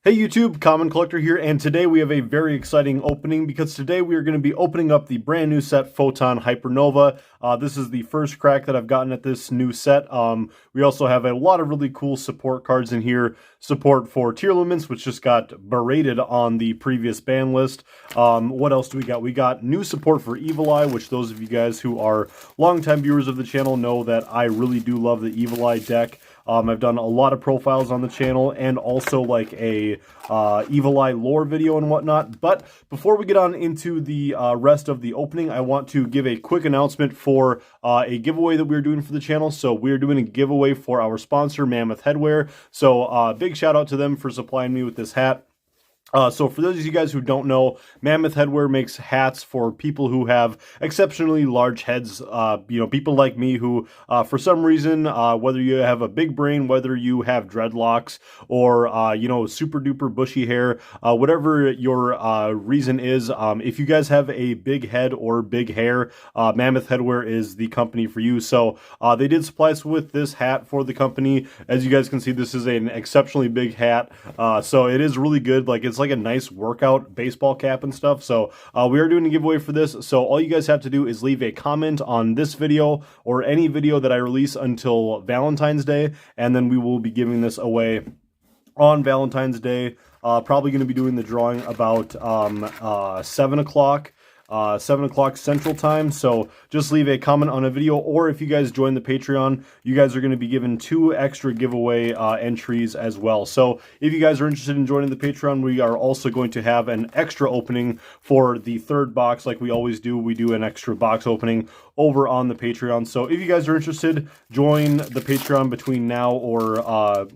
Hey YouTube, Common Collector here, and today we have a very exciting opening because today we are going to be opening up the brand new set Photon Hypernova. This is the first crack that I've gotten at this new set. We also have a lot of really cool support cards in here. Support for Tier Lumens, which just got berated on the previous ban list. What else do we got? We got new support for Evil Eye, which those of you guys who are longtime viewers of the channel know that I really do love the Evil Eye deck. I've done a lot of profiles on the channel and also like a Evil Eye lore video and whatnot. But before we get on into the rest of the opening, I want to give a quick announcement for a giveaway that we're doing for the channel. So we're doing a giveaway for our sponsor, Mammoth Headwear. So big shout out to them for supplying me with this hat. So for those of you guys who don't know, Mammoth Headwear makes hats for people who have exceptionally large heads, people like me who, for some reason, whether you have a big brain, whether you have dreadlocks, or, super duper bushy hair, whatever your reason is, if you guys have a big head or big hair, Mammoth Headwear is the company for you. So they did supply us with this hat for the company. As you guys can see, this is an exceptionally big hat, so it is really good. It's like a nice workout baseball cap and stuff. So we are doing a giveaway for this. So all you guys have to do is leave a comment on this video or any video that I release until Valentine's Day, and then we will be giving this away on Valentine's Day. Probably going to be doing the drawing about 7 o'clock. 7 o'clock Central Time, so just leave a comment on a video, or if you guys join the Patreon, you guys are going to be given 2 extra giveaway entries as well. So if you guys are interested in joining the Patreon, we are also going to have an extra opening for the 3rd box like we always do. We do an extra box opening over on the Patreon. So if you guys are interested, join the Patreon between now or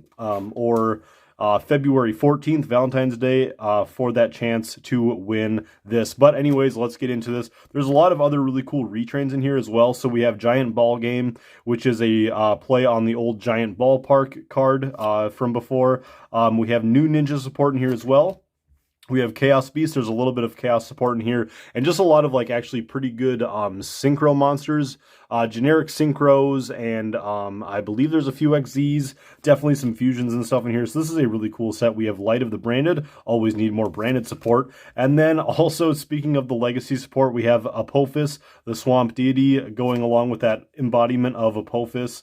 February 14th, Valentine's Day, for that chance to win this. But anyways, let's get into this. There's a lot of other really cool retrains in here as well. So we have Giant Ball Game, which is a play on the old Giant Ballpark card from before. We have new Ninja support in here as well. We have Chaos Beast. There's a little bit of Chaos support in here, and just a lot of actually pretty good synchro monsters, generic synchros, and I believe there's a few XZs, definitely some fusions and stuff in here. So this is a really cool set. We have Light of the Branded. Always need more branded support. And then also, speaking of the legacy support, we have Apophis, the Swamp Deity, going along with that embodiment of Apophis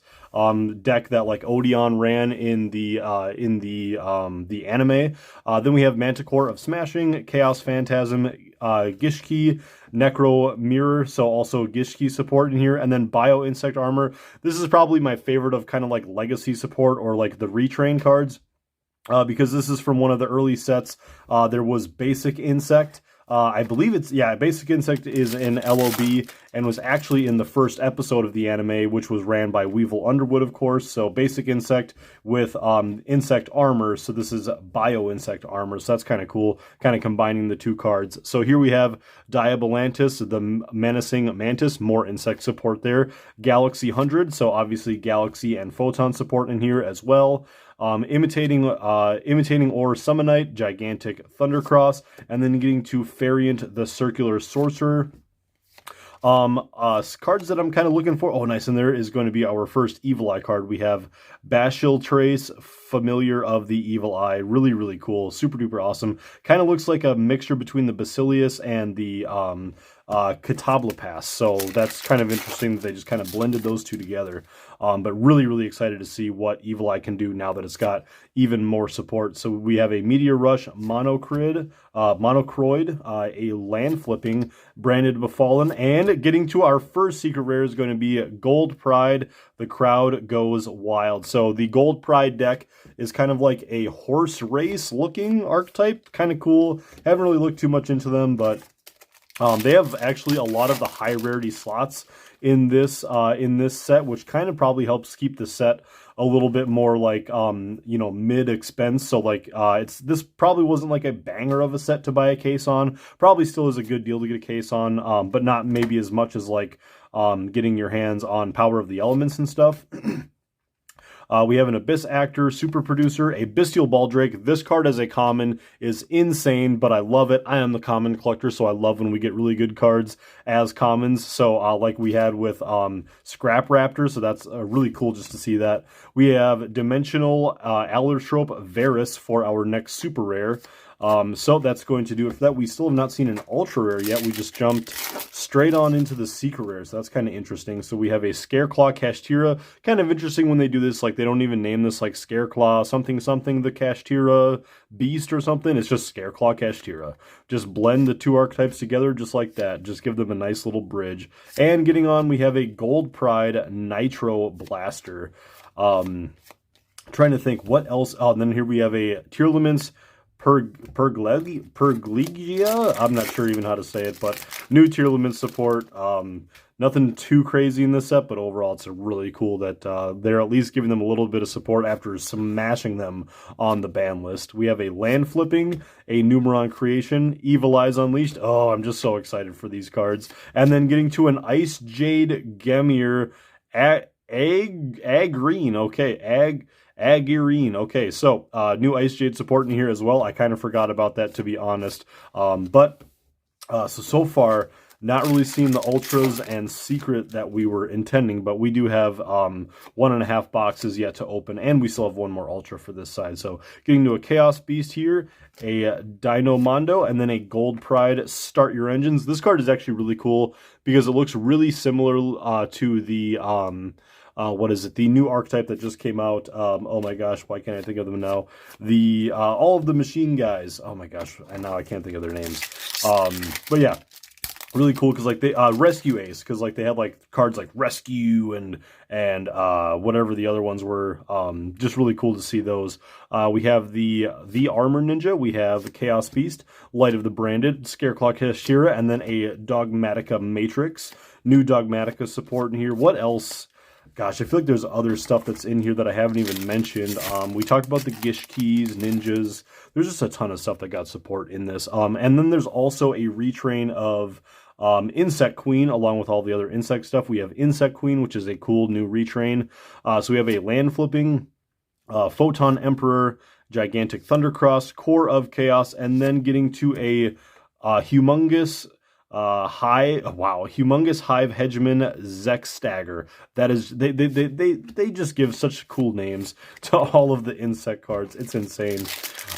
deck that Odeon ran in the anime. Then we have Manticore of Smashing, Chaos Phantasm, Gishki, Necro Mirror, so also Gishki support in here, and then Bio Insect Armor. This is probably my favorite of kind of legacy support or the retrain cards, because this is from one of the early sets. There was Basic Insect. I believe Basic Insect is in LOB and was actually in the first episode of the anime, which was ran by Weevil Underwood, of course. So Basic Insect with Insect Armor. So this is Bio Insect Armor. So that's kind of cool, kind of combining the 2 cards. So here we have Diabolantis, the Menacing Mantis, more insect support there. Galaxy 100, so obviously Galaxy and Photon support in here as well. Imitating Ore Summonite, Gigantic Thundercross, and then getting to Variant the Circular Sorcerer. Cards that I'm kind of looking for. Oh, nice. And there is going to be our first Evil Eye card. We have Bashil Trace, Familiar of the Evil Eye. Really, really cool. Super duper awesome. Kind of looks like a mixture between the Basilius and the Catoblepas. So that's kind of interesting that they just kind of blended those 2 together. But really, really excited to see what Evil Eye can do now that it's got even more support. So we have a Meteor Rush Monocroid, a land flipping branded Befallen, and getting to our first secret rare is going to be Gold Pride. The Crowd Goes Wild. So the Gold Pride deck is kind of like a horse race looking archetype. Kind of cool. Haven't really looked too much into them, but they have actually a lot of the high rarity slots in this set, which kind of probably helps keep the set a little bit more mid expense. So this probably wasn't a banger of a set to buy a case on. Probably still is a good deal to get a case on, but not maybe as much as getting your hands on Power of the Elements and stuff. We have an Abyss Actor, Super Producer, a Bestial Baldrake. This card as a common is insane, but I love it. I am the common collector, so I love when we get really good cards as commons. So like we had with Scrap Raptor, so that's really cool just to see that. We have Dimensional Allotrope Varus for our next super rare. So that's going to do it for that. We still have not seen an ultra rare yet. We just jumped straight on into the secret rares. So that's kind of interesting. So we have a Scareclaw Kashtira. Kind of interesting when they do this, like they don't even name this like Scareclaw something something the Kashtira beast or something. It's just Scareclaw Kashtira. Just blend the two archetypes together just like that. Just give them a nice little bridge. And getting on, we have a Gold Pride Nitro Blaster. Trying to think what else. Oh, and then here we have a Tearlaments Pergligia. I'm not sure even how to say it, but new Tearlament support. Nothing too crazy in this set, but overall it's really cool that they're at least giving them a little bit of support after smashing them on the ban list. We have a Land Flipping, a Numeron Creation, Evil Eyes Unleashed. Oh, I'm just so excited for these cards. And then getting to an Ice Jade Gemir Agreen. Okay, Agirine. Okay, so new Ice Jade support in here as well. I kind of forgot about that, to be honest. So far, not really seeing the ultras and secret that we were intending, but we do have 1.5 boxes yet to open, and we still have one more ultra for this side. So getting to a Chaos Beast here, a Dino Mondo, and then a Gold Pride Start Your Engines. This card is actually really cool because it looks really similar to the what is it? The new archetype that just came out. Oh my gosh, why can't I think of them now? The all of the machine guys. Oh my gosh, and now I can't think of their names. But yeah, really cool because like they Rescue Ace, because like they have like cards like Rescue and whatever the other ones were. Just really cool to see those. We have the Armor Ninja. We have Chaos Beast, Light of the Branded, Scareclaw Kashtira, and then a Dogmatica Matrix. New Dogmatica support in here. What else? Gosh, I feel like there's other stuff that's in here that I haven't even mentioned. We talked about the Gish Keys, Ninjas. There's just a ton of stuff that got support in this. And then there's also a retrain of Insect Queen, along with all the other insect stuff. We have Insect Queen, which is a cool new retrain. So we have a Land Flipping, Photon Emperor, Gigantic Thundercross, Core of Chaos, and then getting to a humongous Humongous Hive Hegemon Zek Stagger. That is, they just give such cool names to all of the insect cards. It's insane.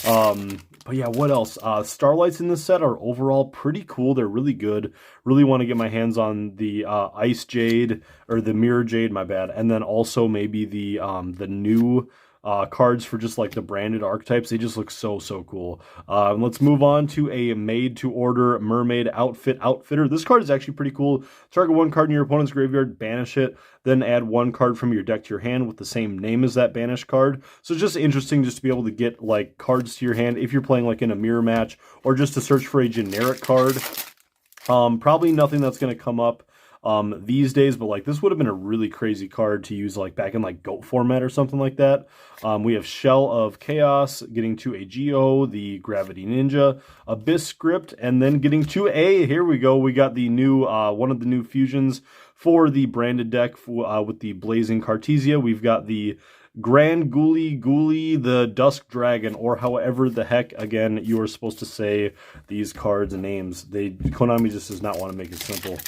But yeah, what else? Starlights in this set are overall pretty cool. They're really good. Really want to get my hands on the Ice Jade, or the Mirror Jade, my bad. And then also maybe the new cards for just like the branded archetypes. They just look so cool. Let's move on to a made to order Mermaid Outfitter. This card is actually pretty cool. Target one card in your opponent's graveyard, banish it, then add one card from your deck to your hand with the same name as that banished card. So it's just interesting just to be able to get like cards to your hand if you're playing like in a mirror match, or just to search for a generic card. Probably nothing that's going to come up these days, but like this would have been a really crazy card to use like back in like GOAT format or something like that. We have Shell of Chaos, getting to a Geo, the Gravity Ninja, Abyss Script, and then getting to a, here we go, we got the new one of the new fusions for the branded deck with the Blazing Cartesia. We've got the Grand Ghoulie, the Dusk Dragon, or however the heck, again, you are supposed to say these cards' names. Konami just does not want to make it simple.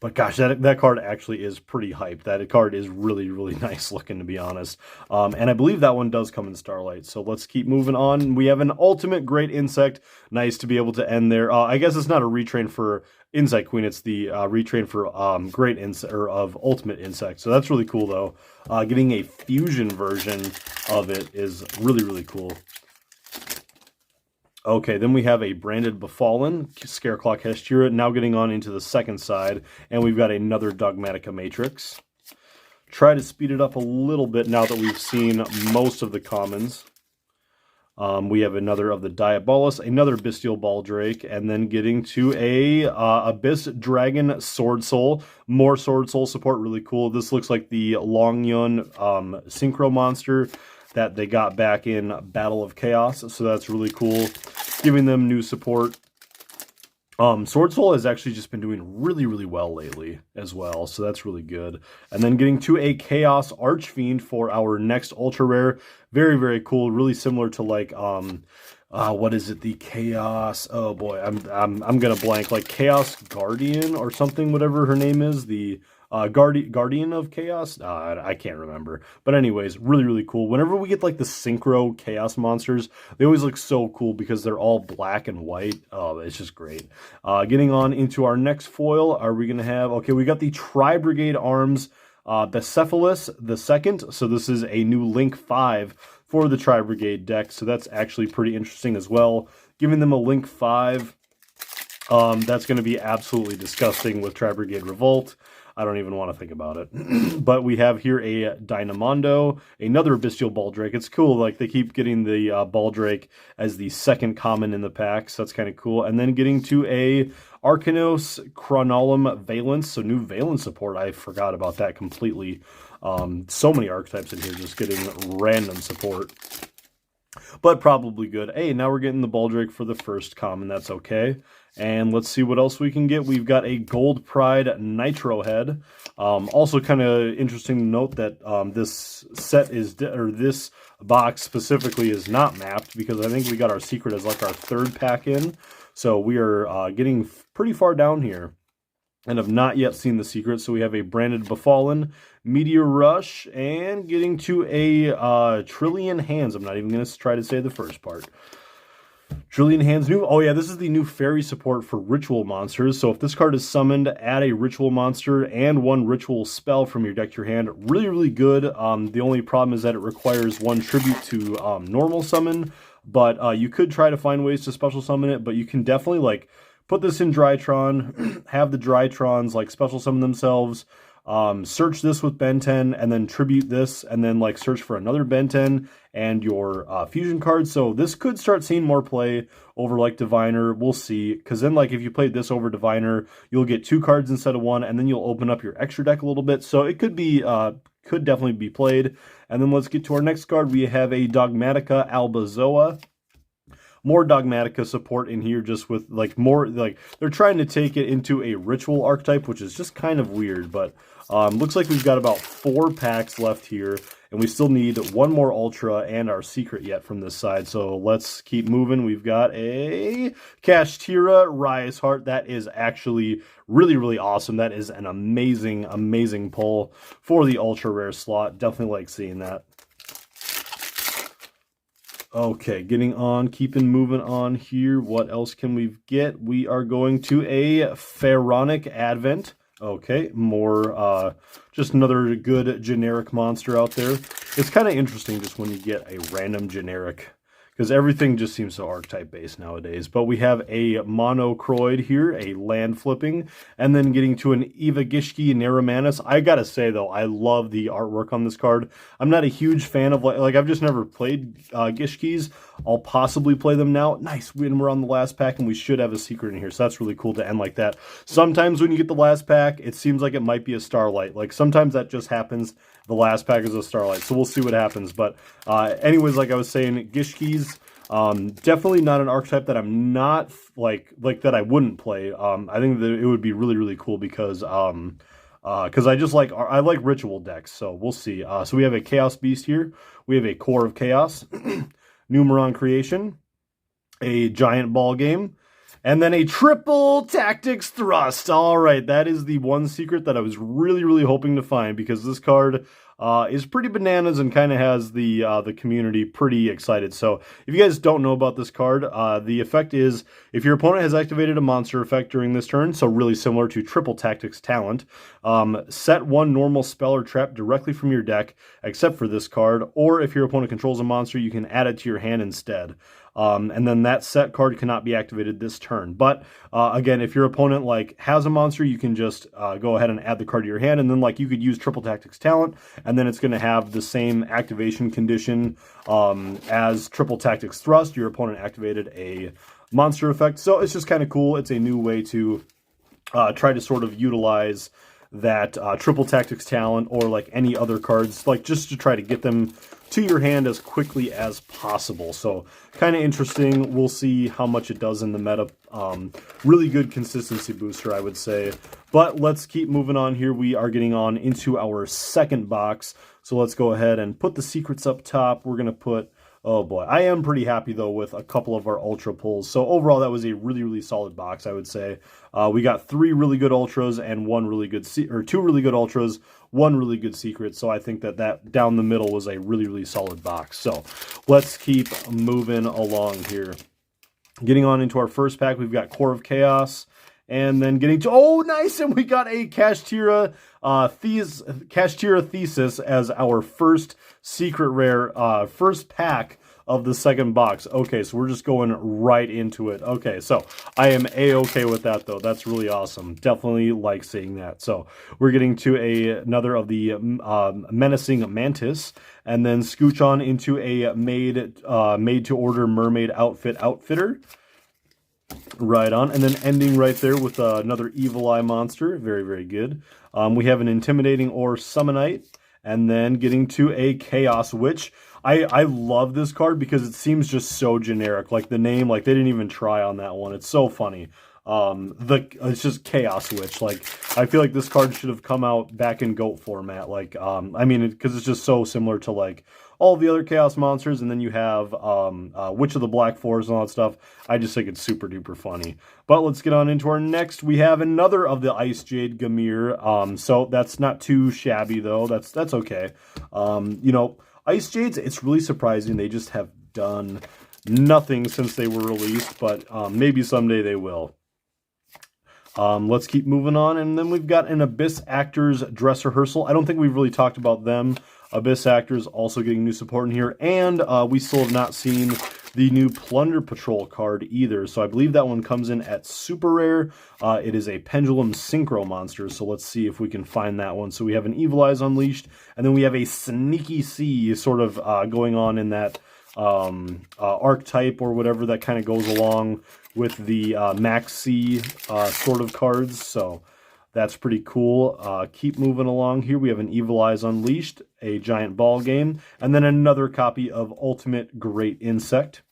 But gosh, that card actually is pretty hype. That card is really nice looking, to be honest. And I believe that one does come in Starlight. So let's keep moving on. We have an Ultimate Great Insect. Nice to be able to end there. I guess it's not a retrain for Insect Queen. It's the retrain for Great Insect, or of Ultimate Insect. So that's really cool, though. Getting a fusion version of it is really cool. Okay, then we have a branded Befallen, Scareclaw Kashtira, now getting on into the second side, and we've got another Dogmatica Matrix. Try to speed it up a little bit now that we've seen most of the commons. We have another of the Diabolus, another Bestial Baldrake, and then getting to a Abyss Dragon Sword Soul. More Sword Soul support, really cool. This looks like the Longyun Synchro Monster that they got back in Battle of Chaos, so that's really cool. Giving them new support. Sword Soul has actually just been doing really, really well lately as well, so that's really good. And then getting to a Chaos Archfiend for our next ultra rare. Very, very cool. Really similar to like what is it? The Chaos. Oh boy, I'm gonna blank. Like Chaos Guardian or something, whatever her name is. The Guardian of Chaos? I can't remember. But anyways, really, really cool. Whenever we get like the Synchro Chaos monsters, they always look so cool because they're all black and white. Oh, it's just great. Getting on into our next foil, are we going to have... Okay, we got the Tri-Brigade Arms Becephalus the second. So this is a new Link 5 for the Tri-Brigade deck. So that's actually pretty interesting as well. Giving them a Link 5, that's going to be absolutely disgusting with Tri-Brigade Revolt. I don't even want to think about it. But we have here a Dynamondo, another Bestial Baldrake. It's cool, like they keep getting the Baldrake as the second common in the pack, so that's kind of cool. And then getting to a Arcanos Chronolum Valence, so new Valence support. I forgot about that completely. So many archetypes in here just getting random support. But probably good. Hey, now we're getting the Baldrake for the first common. That's okay. And let's see what else we can get. We've got a Gold Pride Nitro Head. Also kind of interesting to note that this set is, or this box specifically is not mapped because I think we got our secret as like our third pack in. So we are getting pretty far down here and have not yet seen the secret. So we have a Branded Befallen, Meteor Rush, and getting to a Trillion Hands. I'm not even going to try to say the first part. Trillion Hands new. Oh yeah, this is the new fairy support for ritual monsters. So if this card is summoned, add a ritual monster and one ritual spell from your deck to your hand. Really, really good. The only problem is that it requires one tribute to normal summon, but you could try to find ways to special summon it, but you can definitely like put this in Drytron, have the Drytrons like special summon themselves, search this with Ben 10, and then tribute this, and then like search for another Ben 10 and your fusion card. So this could start seeing more play over like Diviner. We'll see, because then like if you played this over Diviner, you'll get 2 cards instead of 1, and then you'll open up your extra deck a little bit. So it could be could definitely be played. And then let's get to our next card. We have a Dogmatica Albazoa. More Dogmatica support in here, just with like more, like they're trying to take it into a ritual archetype, which is just kind of weird. But looks like we've got about 4 packs left here, and we still need 1 more Ultra and our secret yet from this side. So let's keep moving. We've got a Kashtira Rise Heart. That is actually really, really awesome. That is an amazing, amazing pull for the ultra rare slot. Definitely like seeing that. Okay, getting on, keeping moving on here. What else can we get? We are going to a Pharaonic Advent. Okay, more, just another good generic monster out there. It's kind of interesting just when you get a random generic, because everything just seems so archetype-based nowadays. But we have a Monocroid here, a land flipping, and then getting to an Evagishki Neramanus. I gotta say, though, I love the artwork on this card. I'm not a huge fan of, like I've just never played Gishkis. I'll possibly play them now. Nice, we're on the last pack, and we should have a secret in here, so that's really cool to end like that. Sometimes when you get the last pack, it seems like it might be a Starlight. Like, sometimes that just happens. The last pack is a Starlight, so we'll see what happens. But anyways, like I was saying, Gishkis, definitely not an archetype that I'm not, like that I wouldn't play. I think that it would be really, really cool because I just like, I like ritual decks, so we'll see. So we have a Chaos Beast here. We have a Core of Chaos, Numeron Creation, a Giant Ball Game, and then a Triple Tactics Thrust. All right, that is the one secret that I was really, really hoping to find, because this card is pretty bananas and kind of has the community pretty excited. So if you guys don't know about this card, the effect is if your opponent has activated a monster effect during this turn, so really similar to Triple Tactics Talent, set 1 normal spell or trap directly from your deck, except for this card, or if your opponent controls a monster, you can add it to your hand instead. And then that set card cannot be activated this turn. But again, if your opponent like has a monster, you can just go ahead and add the card to your hand, and then like you could use Triple Tactics Talent, and then it's going to have the same activation condition as Triple Tactics Thrust. Your opponent activated a monster effect, so it's just kind of cool. It's a new way to try to sort of utilize that Triple Tactics Talent or like any other cards, like just to try to get them to your hand as quickly as possible. So kind of interesting. We'll see how much it does in the meta. Really good consistency booster, I would say. But let's keep moving on here. We are getting on into our second box. So let's go ahead and put the secrets up top. We're going to put, oh boy, I am pretty happy though with a couple of our ultra pulls. So overall, that was a really, really solid box, I would say. We got 3 really good ultras and 1 really good, or 2 really good ultras, 1 really good secret. So I think that down the middle was a really, really solid box. So let's keep moving along here. Getting on into our first pack, we've got Core of Chaos. And then getting to, oh, nice, and we got a Kashtira Thesis as our first secret rare, first pack of the second box. Okay, so we're just going right into it. Okay, so I am A-okay with that, though. That's really awesome. Definitely like seeing that. So we're getting to another of the Menacing Mantis, and then scooch on into a made-to-order mermaid outfitter. Right on, and then ending right there with another Evil Eye monster. Very, very good. We have an Intimidating Ore Summonite, and then getting to a Chaos Witch. I love this card because it seems just so generic. Like the name, like they didn't even try on that one. It's so funny. It's just Chaos Witch. Like I feel like this card should have come out back in GOAT format. Like I mean, because it's just so similar to like all the other Chaos monsters, and then you have Witch of the Black Forest and all that stuff. I just think it's super duper funny. But let's get on into our next. We have another of the Ice Jade Gamir. So that's not too shabby though. That's okay. You know, Ice Jades, it's really surprising. They just have done nothing since they were released, but maybe someday they will. Let's keep moving on, and then we've got an Abyss Actors Dress Rehearsal. I don't think we've really talked about them. Abyss Actors also getting new support in here, and we still have not seen the new Plunder Patrol card either, so I believe that one comes in at super rare. It is a Pendulum Synchro monster, so let's see if we can find that one. So we have an Evil Eyes Unleashed, and then we have a Sneaky Sea sort of going on in that archetype or whatever that kind of goes along with the Max C sort of cards, so that's pretty cool. Keep moving along here. We have an Evil Eyes Unleashed, a Giant Ball Game, and then another copy of Ultimate Great Insect.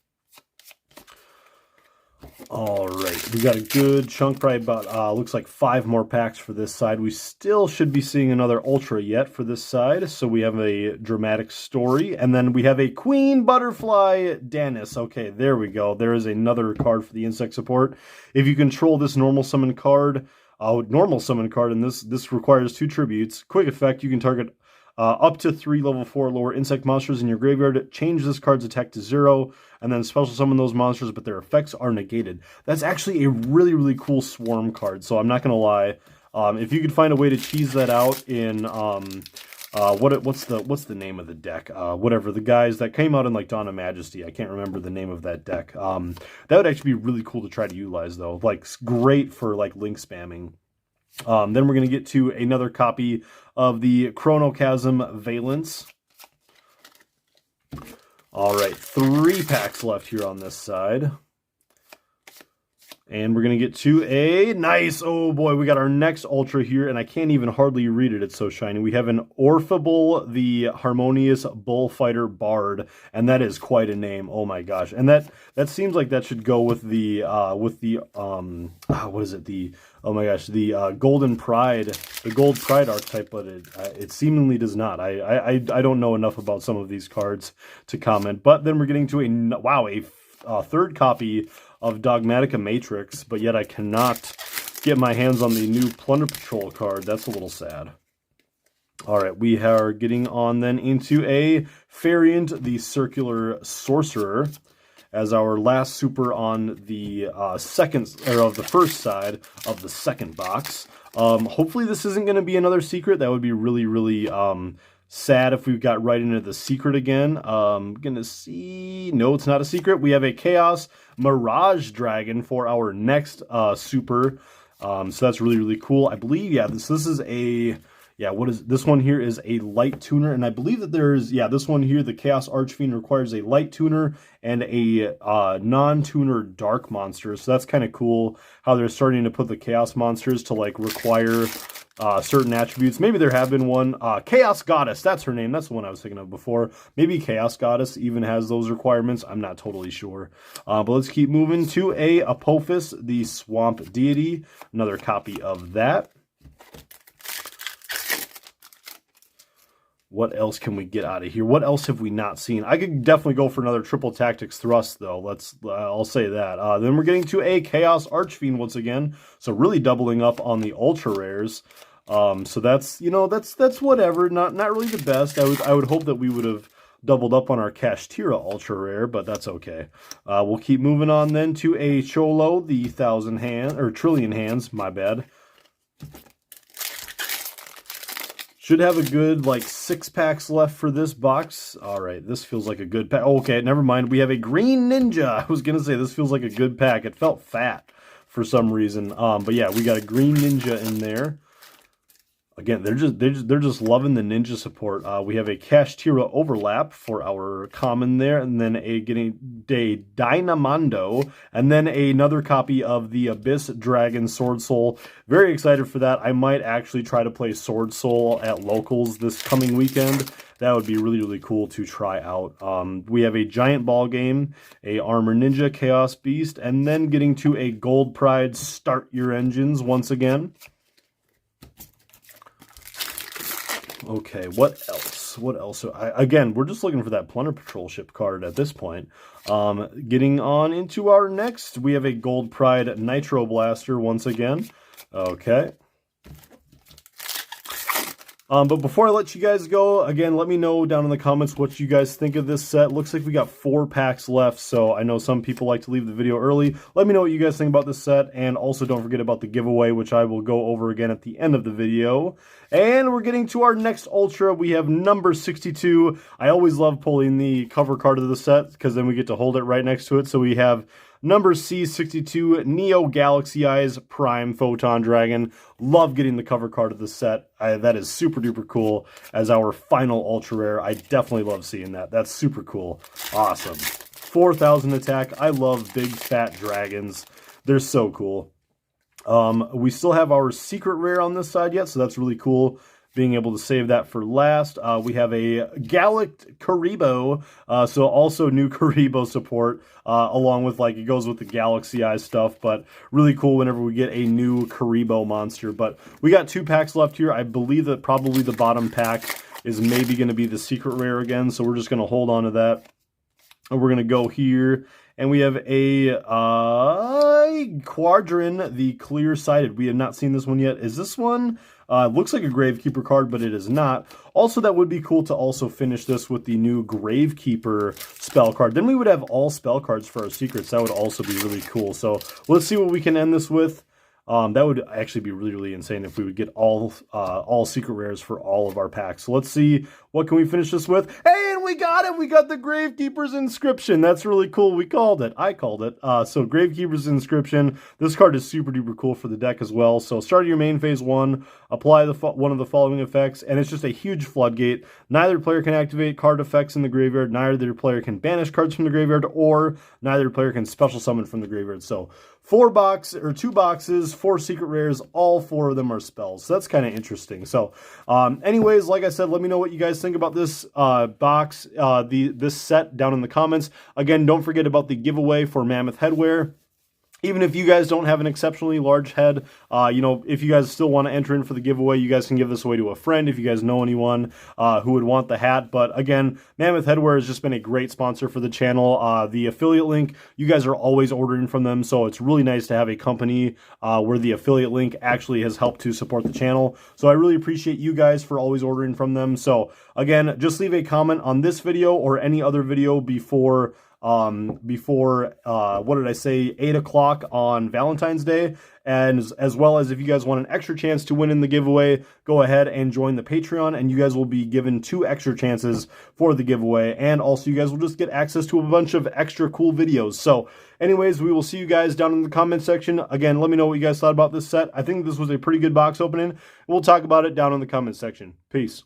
All right, we got a good chunk, probably about, looks like 5 more packs for this side. We still should be seeing another Ultra yet for this side. So we have a Dramatic Story, and then we have a Queen Butterfly Danis. Okay, there we go. There is another card for the insect support. If you control this normal summon card, and this requires 2 tributes. Quick effect, you can target up to 3 level 4 lower insect monsters in your graveyard. Change this card's attack to 0, and then special summon those monsters, but their effects are negated. That's actually a really, really cool swarm card, so I'm not going to lie. If you could find a way to cheese that out in, what's the name of the deck? Whatever, the guys that came out in like Dawn of Majesty. I can't remember the name of that deck. That would actually be really cool to try to utilize, though. Like, great for, like, link spamming. Then we're going to get to another copy of the Chronochasm Valence. All right, 3 packs left here on this side. And we're going to get to a nice, oh boy, we got our next Ultra here, and I can't even hardly read it, it's so shiny. We have an Orphable, the Harmonious Bullfighter Bard, and that is quite a name, oh my gosh. And that seems like that should go with the what is it, oh my gosh, the Golden Pride, the Gold Pride archetype, but it seemingly does not. I don't know enough about some of these cards to comment. But then we're getting to a third copy of Dogmatica Matrix, but yet I cannot get my hands on the new Plunder Patrol card. That's a little sad. All right, we are getting on then into a Variant, the Circular Sorcerer, as our last super on the the first side of the second box. Hopefully this isn't going to be another secret. That would be really, really sad if we got right into the secret again. Gonna see, no, it's not a secret. We have a Chaos Mirage Dragon for our next super. So that's really, really cool. I believe, yeah, this is a, yeah, what is this one here is a light tuner, and I believe that there's, yeah, this one here, the Chaos Archfiend, requires a light tuner and a non-tuner dark monster. So that's kind of cool how they're starting to put the Chaos monsters to like require certain attributes. Maybe there have been one. Chaos Goddess, that's her name. That's the one I was thinking of before. Maybe Chaos Goddess even has those requirements. I'm not totally sure. But let's keep moving to a Apophis, the Swamp Deity. Another copy of that. What else can we get out of here? What else have we not seen? I could definitely go for another Triple Tactics Thrust, though. I'll say that. Then we're getting to a Chaos Archfiend once again. So really doubling up on the ultra rares. So that's, you know, that's whatever. Not really the best. I would hope that we would have doubled up on our Kashtira ultra rare, but that's okay. We'll keep moving on then to a Cholo, the Trillion Hands. My bad. Should have a good, like, 6 packs left for this box. All right, this feels like a good pack. Oh, okay, never mind. We have a Green Ninja. I was going to say, this feels like a good pack. It felt fat for some reason. But yeah, we got a Green Ninja in there. Again, they're just loving the ninja support. We have a Kashtira overlap for our common there, and then getting a Dynamando, and then another copy of the Abyss Dragon Sword Soul. Very excited for that. I might actually try to play Sword Soul at locals this coming weekend. That would be really, really cool to try out. We have a Giant Ball Game, a Armor Ninja, Chaos Beast, and then getting to a Gold Pride Start Your Engines once again. Okay, what else? What else? Again, we're just looking for that Plunder Patrol ship card at this point. Getting on into our next, we have a Gold Pride Nitro Blaster once again. Okay. But before I let you guys go, again, let me know down in the comments what you guys think of this set. Looks like we got 4 packs left, so I know some people like to leave the video early. Let me know what you guys think about this set, and also don't forget about the giveaway, which I will go over again at the end of the video. And we're getting to our next Ultra. We have number 62. I always love pulling the cover card of the set, because then we get to hold it right next to it. So we have number C62, Neo Galaxy Eyes Prime Photon Dragon. Love getting the cover card of the set. That is super duper cool as our final ultra rare. I definitely love seeing that. That's super cool. Awesome. 4,000 attack. I love big fat dragons. They're so cool. We still have our secret rare on this side yet, so that's really cool. Being able to save that for last. We have a Gallic Karibo, so also new Karibo support, along with, like, it goes with the Galaxy Eye stuff, but really cool whenever we get a new Karibo monster. But we got 2 packs left here. I believe that probably the bottom pack is maybe going to be the secret rare again, so we're just going to hold on to that. And we're going to go here, and we have a Quadrin, the Clear-Sighted. We have not seen this one yet. Is this one? Looks like a Gravekeeper card, but it is not. Also, that would be cool to also finish this with the new Gravekeeper spell card. Then we would have all spell cards for our secrets. That would also be really cool. So let's see what we can end this with. That would actually be really, really insane if we would get all secret rares for all of our packs. So let's see, what can we finish this with? Hey, and we got it! We got the Gravekeeper's Inscription. That's really cool. We called it. I called it. So Gravekeeper's Inscription. This card is super duper cool for the deck as well. So start your main phase 1, apply one of the following effects, and it's just a huge floodgate. Neither player can activate card effects in the graveyard, neither player can banish cards from the graveyard, or neither player can special summon from the graveyard. So 2 boxes, 4 secret rares, all 4 of them are spells. So that's kind of interesting. So anyways, like I said, let me know what you guys think about this box, this set down in the comments. Again, don't forget about the giveaway for Mammoth Headwear. Even if you guys don't have an exceptionally large head, you know, if you guys still want to enter in for the giveaway, you guys can give this away to a friend if you guys know anyone who would want the hat. But again, Mammoth Headwear has just been a great sponsor for the channel. The affiliate link, you guys are always ordering from them, so it's really nice to have a company where the affiliate link actually has helped to support the channel. So I really appreciate you guys for always ordering from them. So again, just leave a comment on this video or any other video before what did I say, 8 o'clock on Valentine's Day, and as well as if you guys want an extra chance to win in the giveaway, go ahead and join the Patreon, and you guys will be given 2 extra chances for the giveaway, and also you guys will just get access to a bunch of extra cool videos. So anyways, we will see you guys down in the comment section. Again, let me know what you guys thought about this set. I think this was a pretty good box opening. We'll talk about it down in the comment section. Peace.